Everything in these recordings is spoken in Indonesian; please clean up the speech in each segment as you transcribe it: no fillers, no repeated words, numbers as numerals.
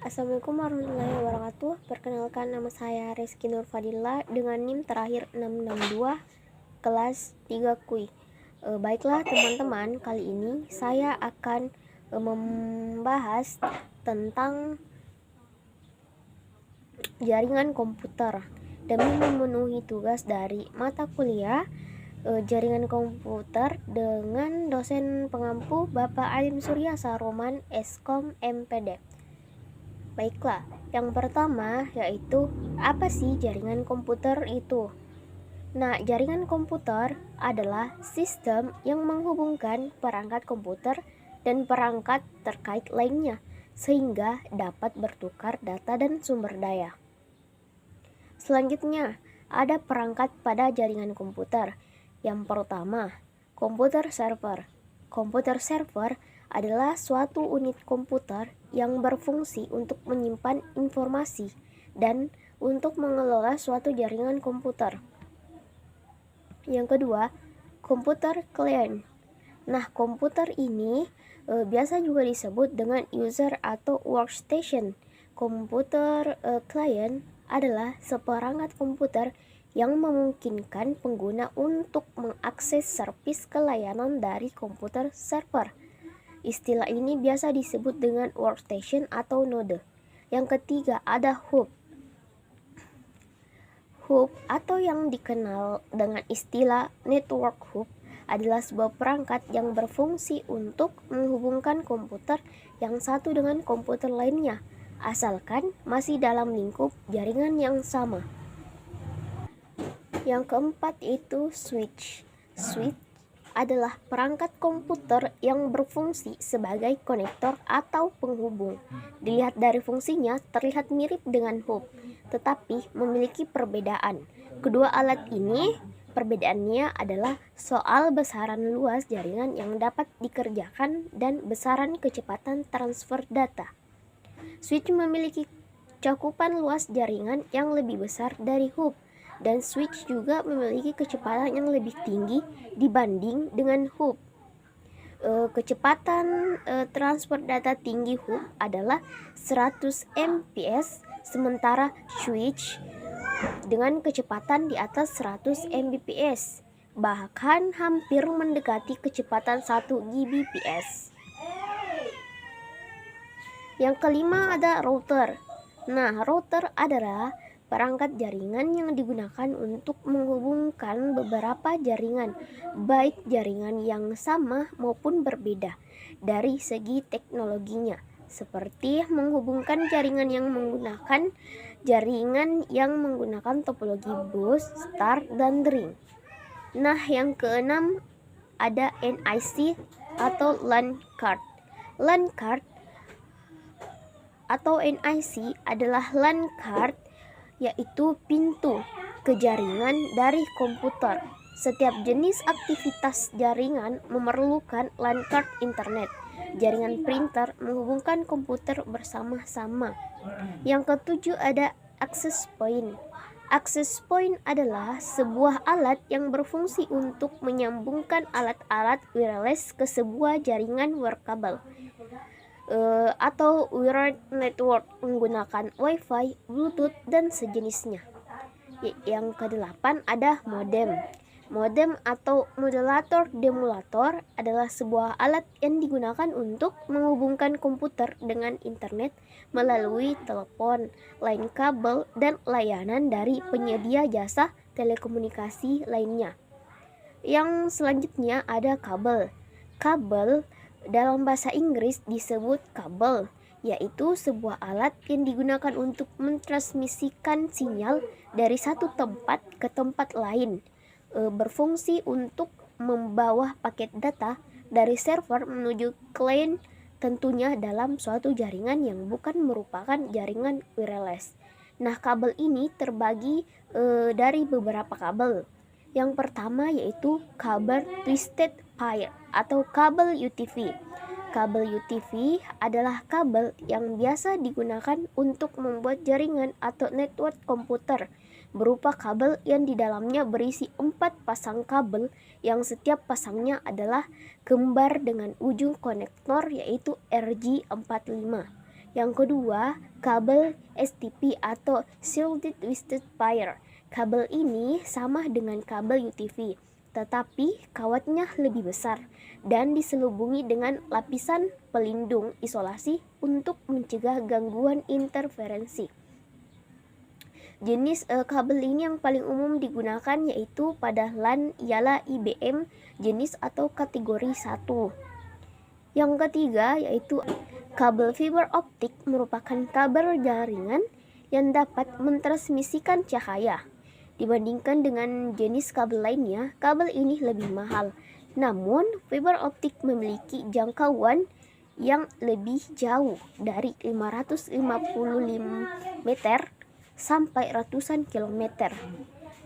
Assalamualaikum warahmatullahi wabarakatuh. Perkenalkan, nama saya Rizky Nur Fadila dengan NIM terakhir 662 kelas 3 KUI. Baiklah teman-teman, kali ini saya akan membahas tentang jaringan komputer. Demi memenuhi tugas dari mata kuliah jaringan komputer dengan dosen pengampu Bapak Alim Surya Saroman Eskom MPD. Baiklah, yang pertama yaitu apa sih jaringan komputer itu? Nah, jaringan komputer adalah sistem yang menghubungkan perangkat komputer dan perangkat terkait lainnya sehingga dapat bertukar data dan sumber daya. Selanjutnya, ada perangkat pada jaringan komputer. Yang pertama, komputer server. Komputer server adalah suatu unit komputer yang berfungsi untuk menyimpan informasi dan untuk mengelola suatu jaringan komputer. Yang kedua, komputer client. Nah, komputer ini biasa juga disebut dengan user atau workstation. Komputer client adalah seperangkat komputer yang memungkinkan pengguna untuk mengakses servis layanan dari komputer server. Istilah ini biasa disebut dengan workstation atau node. Yang ketiga ada hub. Hub atau yang dikenal dengan istilah network hub adalah sebuah perangkat yang berfungsi untuk menghubungkan komputer yang satu dengan komputer lainnya, asalkan masih dalam lingkup jaringan yang sama. Yang keempat itu switch. Switch adalah perangkat komputer yang berfungsi sebagai konektor atau penghubung. Dilihat dari fungsinya terlihat mirip dengan hub, tetapi memiliki perbedaan. Kedua alat ini perbedaannya adalah soal besaran luas jaringan yang dapat dikerjakan dan besaran kecepatan transfer data. Switch memiliki cakupan luas jaringan yang lebih besar dari hub, dan switch juga memiliki kecepatan yang lebih tinggi dibanding dengan hub. Kecepatan transfer data tinggi hub adalah 100 Mbps, sementara switch dengan kecepatan di atas 100 Mbps, bahkan hampir mendekati kecepatan 1 Gbps. Yang kelima ada router. Nah, router adalah perangkat jaringan yang digunakan untuk menghubungkan beberapa jaringan, baik jaringan yang sama maupun berbeda dari segi teknologinya, seperti menghubungkan jaringan yang menggunakan topologi bus, star, dan ring. Nah, yang keenam ada NIC atau LAN card. LAN card atau NIC adalah LAN card, yaitu pintu ke jaringan dari komputer. Setiap jenis aktivitas jaringan memerlukan LAN card internet. Jaringan printer menghubungkan komputer bersama-sama. Yang ketujuh ada access point. Access point adalah sebuah alat yang berfungsi untuk menyambungkan alat-alat wireless ke sebuah jaringan wireless atau wired network menggunakan Wi-Fi, Bluetooth, dan sejenisnya. Yang kedelapan ada modem. Modem atau modulator demulator adalah sebuah alat yang digunakan untuk menghubungkan komputer dengan internet melalui telepon, line kabel, dan layanan dari penyedia jasa telekomunikasi lainnya. Yang selanjutnya ada kabel. Kabel dalam bahasa Inggris disebut kabel, yaitu sebuah alat yang digunakan untuk mentransmisikan sinyal dari satu tempat ke tempat lain, berfungsi untuk membawa paket data dari server menuju klien, tentunya dalam suatu jaringan yang bukan merupakan jaringan wireless. Nah, kabel ini terbagi dari beberapa kabel. Yang pertama yaitu kabel twisted pair atau kabel UTV. Kabel UTV adalah kabel yang biasa digunakan untuk membuat jaringan atau network komputer, berupa kabel yang di dalamnya berisi 4 pasang kabel yang setiap pasangnya adalah kembar dengan ujung konektor yaitu RJ45. Yang kedua, kabel STP atau Shielded Twisted Pair. Kabel ini sama dengan kabel UTV, tetapi kawatnya lebih besar dan diselubungi dengan lapisan pelindung isolasi untuk mencegah gangguan interferensi. Jenis kabel ini yang paling umum digunakan yaitu pada LAN ialah IBM jenis atau kategori 1. Yang ketiga yaitu kabel fiber optik, merupakan kabel jaringan yang dapat mentransmisikan cahaya. Dibandingkan dengan jenis kabel lainnya, kabel ini lebih mahal. Namun, fiber optik memiliki jangkauan yang lebih jauh dari 555 meter sampai ratusan kilometer,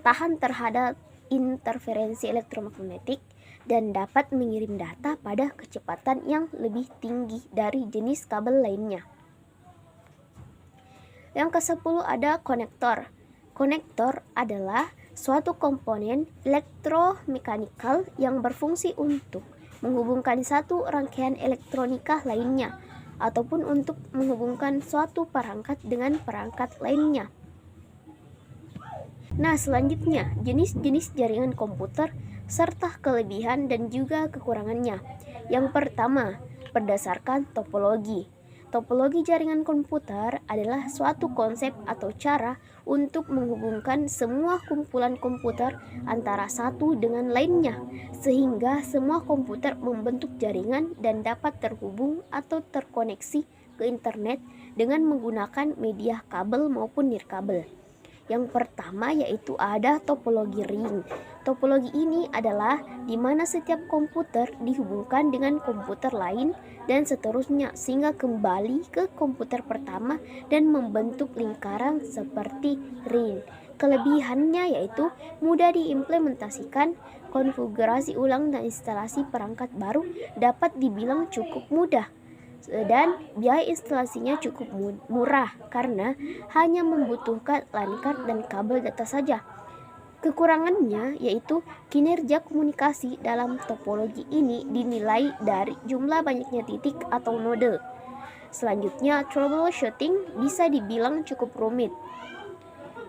tahan terhadap interferensi elektromagnetik, dan dapat mengirim data pada kecepatan yang lebih tinggi dari jenis kabel lainnya. Yang ke-10 ada konektor. Konektor adalah suatu komponen elektromekanikal yang berfungsi untuk menghubungkan satu rangkaian elektronika lainnya ataupun untuk menghubungkan suatu perangkat dengan perangkat lainnya. Nah, selanjutnya jenis-jenis jaringan komputer serta kelebihan dan juga kekurangannya. Yang pertama, berdasarkan topologi. Topologi jaringan komputer adalah suatu konsep atau cara untuk menghubungkan semua kumpulan komputer antara satu dengan lainnya, sehingga semua komputer membentuk jaringan dan dapat terhubung atau terkoneksi ke internet dengan menggunakan media kabel maupun nirkabel. Yang pertama yaitu ada topologi ring. Topologi ini adalah di mana setiap komputer dihubungkan dengan komputer lain dan seterusnya sehingga kembali ke komputer pertama dan membentuk lingkaran seperti ring. Kelebihannya yaitu mudah diimplementasikan, konfigurasi ulang dan instalasi perangkat baru dapat dibilang cukup mudah. Dan biaya instalasinya cukup murah karena hanya membutuhkan LAN card dan kabel data saja. Kekurangannya yaitu kinerja komunikasi dalam topologi ini dinilai dari jumlah banyaknya titik atau node. Selanjutnya, troubleshooting bisa dibilang cukup rumit.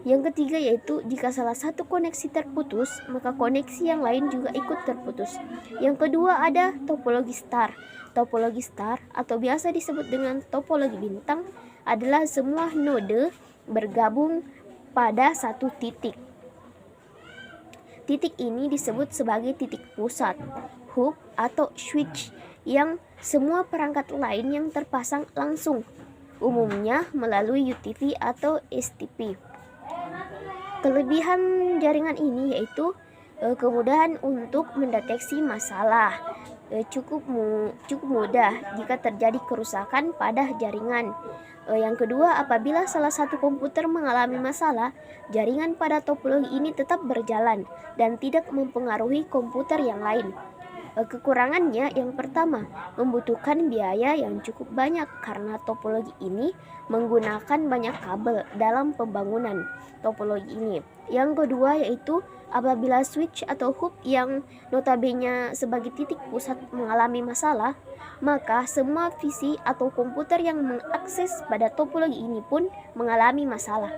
Yang ketiga yaitu jika salah satu koneksi terputus, maka koneksi yang lain juga ikut terputus. Yang kedua ada topologi star. Topologi star atau biasa disebut dengan topologi bintang adalah semua node bergabung pada satu titik. Titik ini disebut sebagai titik pusat, hub atau switch yang semua perangkat lain yang terpasang langsung, umumnya melalui UTV atau STP. Kelebihan jaringan ini yaitu kemudahan untuk mendeteksi masalah. Cukup mudah jika terjadi kerusakan pada jaringan. Yang kedua, apabila salah satu komputer mengalami masalah, jaringan pada topologi ini tetap berjalan dan tidak mempengaruhi komputer yang lain. Kekurangannya yang pertama, membutuhkan biaya yang cukup banyak karena topologi ini menggunakan banyak kabel dalam pembangunan topologi ini. Yang kedua yaitu apabila switch atau hub yang notabene sebagai titik pusat mengalami masalah, maka semua PC atau komputer yang mengakses pada topologi ini pun mengalami masalah.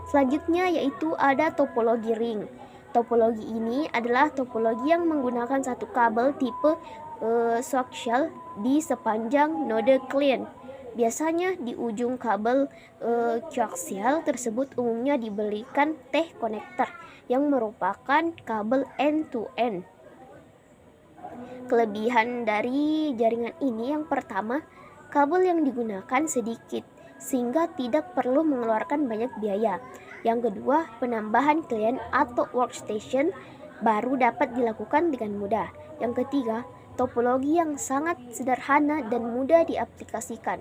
Selanjutnya yaitu ada topologi ring. Topologi ini adalah topologi yang menggunakan satu kabel tipe coaxial di sepanjang node klien. Biasanya di ujung kabel coaxial tersebut umumnya diberikan T-konektor yang merupakan kabel end-to-end. Kelebihan dari jaringan ini yang pertama, kabel yang digunakan sedikit sehingga tidak perlu mengeluarkan banyak biaya. Yang kedua, penambahan klien atau workstation baru dapat dilakukan dengan mudah. Yang ketiga, topologi yang sangat sederhana dan mudah diaplikasikan.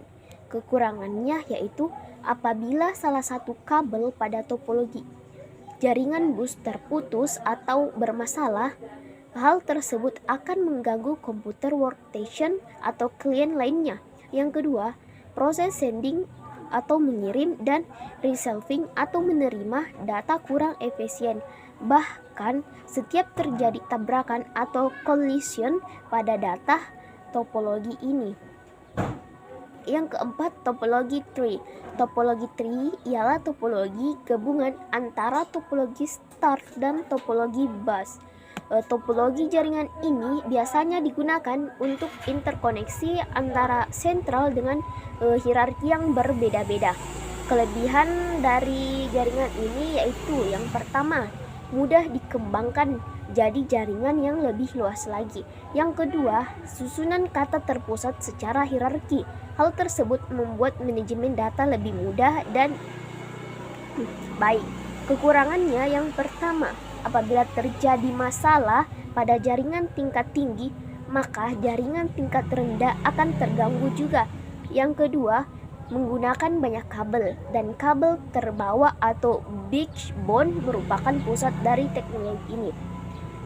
Kekurangannya yaitu apabila salah satu kabel pada topologi jaringan bus terputus atau bermasalah, hal tersebut akan mengganggu komputer workstation atau klien lainnya. Yang kedua, proses sending atau mengirim dan receiving atau menerima data kurang efisien. Bahkan setiap terjadi tabrakan atau collision pada data topologi ini. Yang keempat, topologi tree. Topologi tree ialah topologi gabungan antara topologi star dan topologi bus. Topologi jaringan ini biasanya digunakan untuk interkoneksi antara sentral dengan hierarki yang berbeda-beda. Kelebihan dari jaringan ini yaitu yang pertama, mudah dikembangkan jadi jaringan yang lebih luas lagi. Yang kedua, susunan kata terpusat secara hierarki. Hal tersebut membuat manajemen data lebih mudah dan baik. Kekurangannya yang pertama, apabila terjadi masalah pada jaringan tingkat tinggi, maka jaringan tingkat rendah akan terganggu juga. Yang kedua, menggunakan banyak kabel, dan kabel terbawa atau backbone merupakan pusat dari teknologi ini.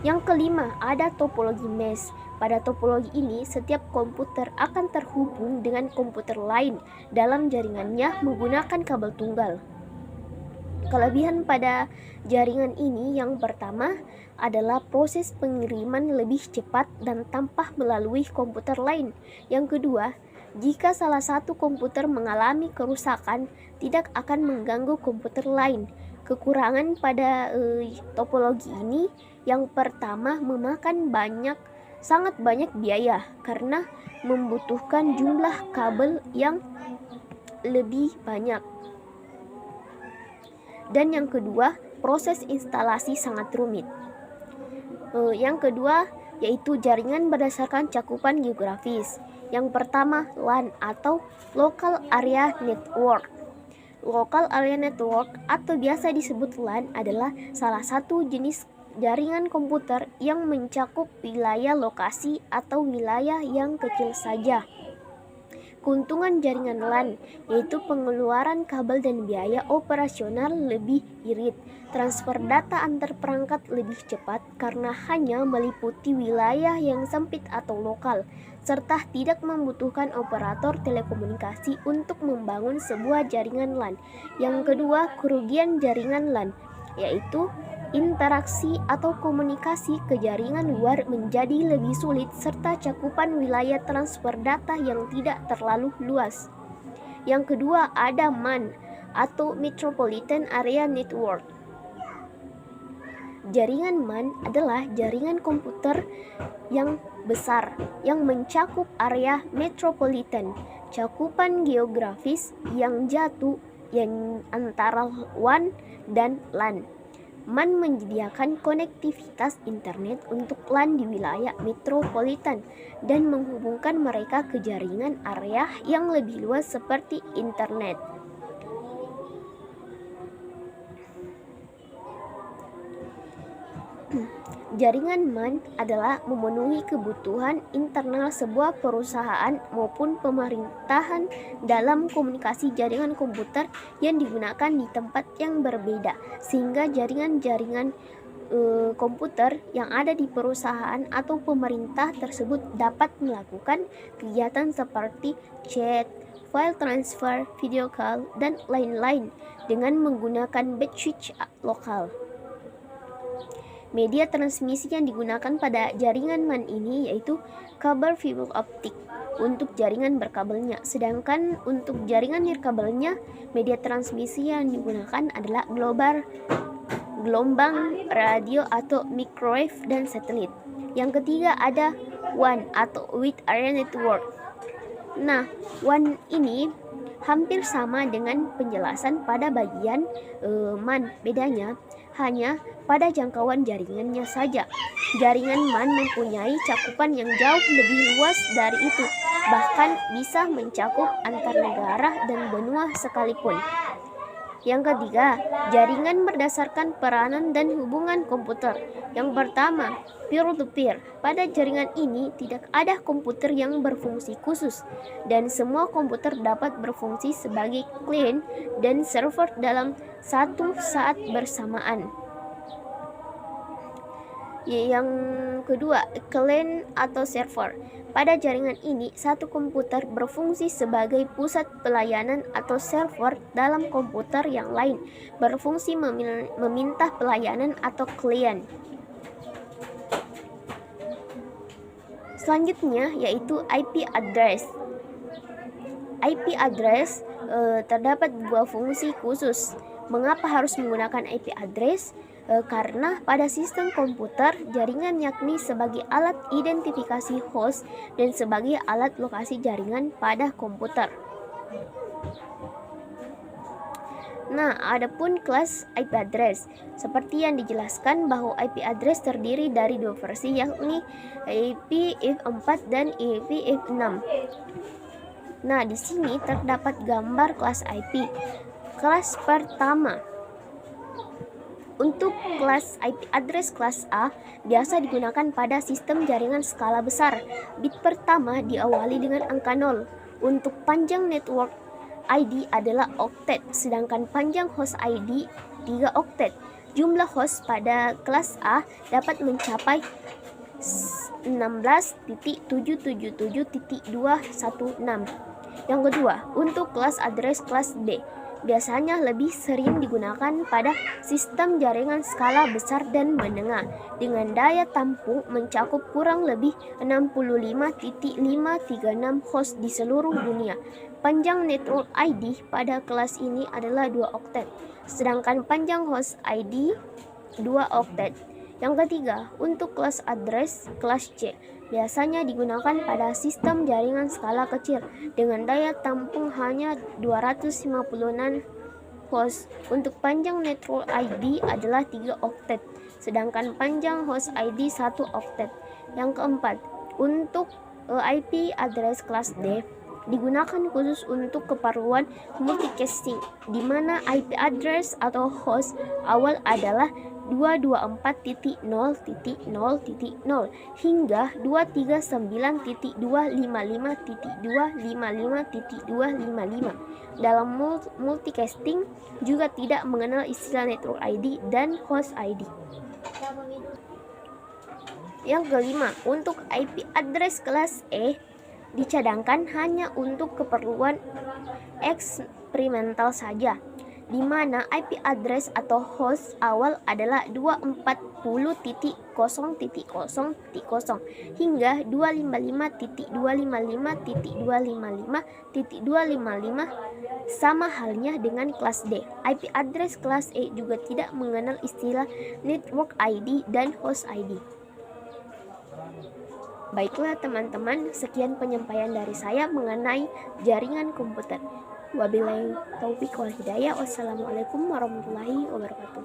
Yang kelima, ada topologi mesh. Pada topologi ini, setiap komputer akan terhubung dengan komputer lain dalam jaringannya menggunakan kabel tunggal. Kelebihan pada jaringan ini yang pertama adalah proses pengiriman lebih cepat dan tanpa melalui komputer lain. Yang kedua, jika salah satu komputer mengalami kerusakan, tidak akan mengganggu komputer lain. Kekurangan pada topologi ini yang pertama memakan sangat banyak biaya karena membutuhkan jumlah kabel yang lebih banyak. Dan yang kedua, proses instalasi sangat rumit. Yang kedua yaitu jaringan berdasarkan cakupan geografis. Yang pertama, LAN atau Local Area Network. Local Area Network atau biasa disebut LAN adalah salah satu jenis jaringan komputer yang mencakup wilayah lokasi atau wilayah yang kecil saja. Keuntungan jaringan LAN yaitu pengeluaran kabel dan biaya operasional lebih irit. Transfer data antar perangkat lebih cepat karena hanya meliputi wilayah yang sempit atau lokal, serta tidak membutuhkan operator telekomunikasi untuk membangun sebuah jaringan LAN. Yang kedua, kerugian jaringan LAN yaitu interaksi atau komunikasi ke jaringan luar menjadi lebih sulit serta cakupan wilayah transfer data yang tidak terlalu luas. Yang kedua, ada MAN atau Metropolitan Area Network. Jaringan MAN adalah jaringan komputer yang besar yang mencakup area metropolitan. Cakupan geografis yang jatuh yang antara WAN dan LAN. MAN menyediakan konektivitas internet untuk LAN di wilayah metropolitan dan menghubungkan mereka ke jaringan area yang lebih luas seperti internet. Jaringan MAN adalah memenuhi kebutuhan internal sebuah perusahaan maupun pemerintahan dalam komunikasi jaringan komputer yang digunakan di tempat yang berbeda, sehingga jaringan-jaringan komputer yang ada di perusahaan atau pemerintah tersebut dapat melakukan kegiatan seperti chat, file transfer, video call, dan lain-lain dengan menggunakan backstreet lokal. Media transmisi yang digunakan pada jaringan MAN ini yaitu kabel fiber optik untuk jaringan berkabelnya, sedangkan untuk jaringan nirkabelnya media transmisi yang digunakan adalah gelombang radio atau microwave dan satelit. Yang ketiga ada WAN atau Wide Area Network. Nah, WAN ini hampir sama dengan penjelasan pada bagian MAN, bedanya hanya pada jangkauan jaringannya saja. Jaringan MAN mempunyai cakupan yang jauh lebih luas dari itu, bahkan bisa mencakup antar negara dan benua sekalipun. Yang ketiga, jaringan berdasarkan peranan dan hubungan komputer. Yang pertama, peer-to-peer. Pada jaringan ini tidak ada komputer yang berfungsi khusus, dan semua komputer dapat berfungsi sebagai client dan server dalam satu saat bersamaan. Yang kedua, client atau server. Pada jaringan ini, satu komputer berfungsi sebagai pusat pelayanan atau server dalam komputer yang lain berfungsi meminta pelayanan atau klien. Selanjutnya yaitu IP address. IP address terdapat dua fungsi khusus. Mengapa harus menggunakan IP address? Karena pada sistem komputer, jaringan yakni sebagai alat identifikasi host dan sebagai alat lokasi jaringan pada komputer. Nah, adapun kelas IP address, seperti yang dijelaskan bahwa IP address terdiri dari dua versi, yakni IPv4 dan IPv6. Nah, di sini terdapat gambar kelas IP. Kelas pertama. Untuk kelas IP address kelas A biasa digunakan pada sistem jaringan skala besar. Bit pertama diawali dengan angka 0. Untuk panjang network ID adalah oktet, sedangkan panjang host ID 3 oktet. Jumlah host pada kelas A dapat mencapai 16.777.216. Yang kedua, untuk kelas address kelas D biasanya lebih sering digunakan pada sistem jaringan skala besar dan menengah dengan daya tampung mencakup kurang lebih 65.536 host di seluruh dunia. Panjang network ID pada kelas ini adalah 2 oktet, sedangkan panjang host ID 2 oktet. Yang ketiga, untuk kelas address kelas C biasanya digunakan pada sistem jaringan skala kecil dengan daya tampung hanya 256 host. Untuk panjang network ID adalah 3 oktet, sedangkan panjang host ID 1 oktet. Yang keempat, untuk IP address kelas D digunakan khusus untuk keperluan multicasting, di mana IP address atau host awal adalah 224.0.0.0 hingga 239.255.255.255. Dalam multicasting juga tidak mengenal istilah network ID dan host ID. Yang kelima, untuk IP address kelas E dicadangkan hanya untuk keperluan eksperimental saja, di mana IP address atau host awal adalah 240.0.0.0 hingga 255.255.255.255. Sama halnya dengan kelas D. IP address kelas E juga tidak mengenal istilah network ID dan host ID. Baiklah teman-teman, sekian penyampaian dari saya mengenai jaringan komputer. Wabillahi taufiq wal hidayah. Wassalamualaikum warahmatullahi wabarakatuh.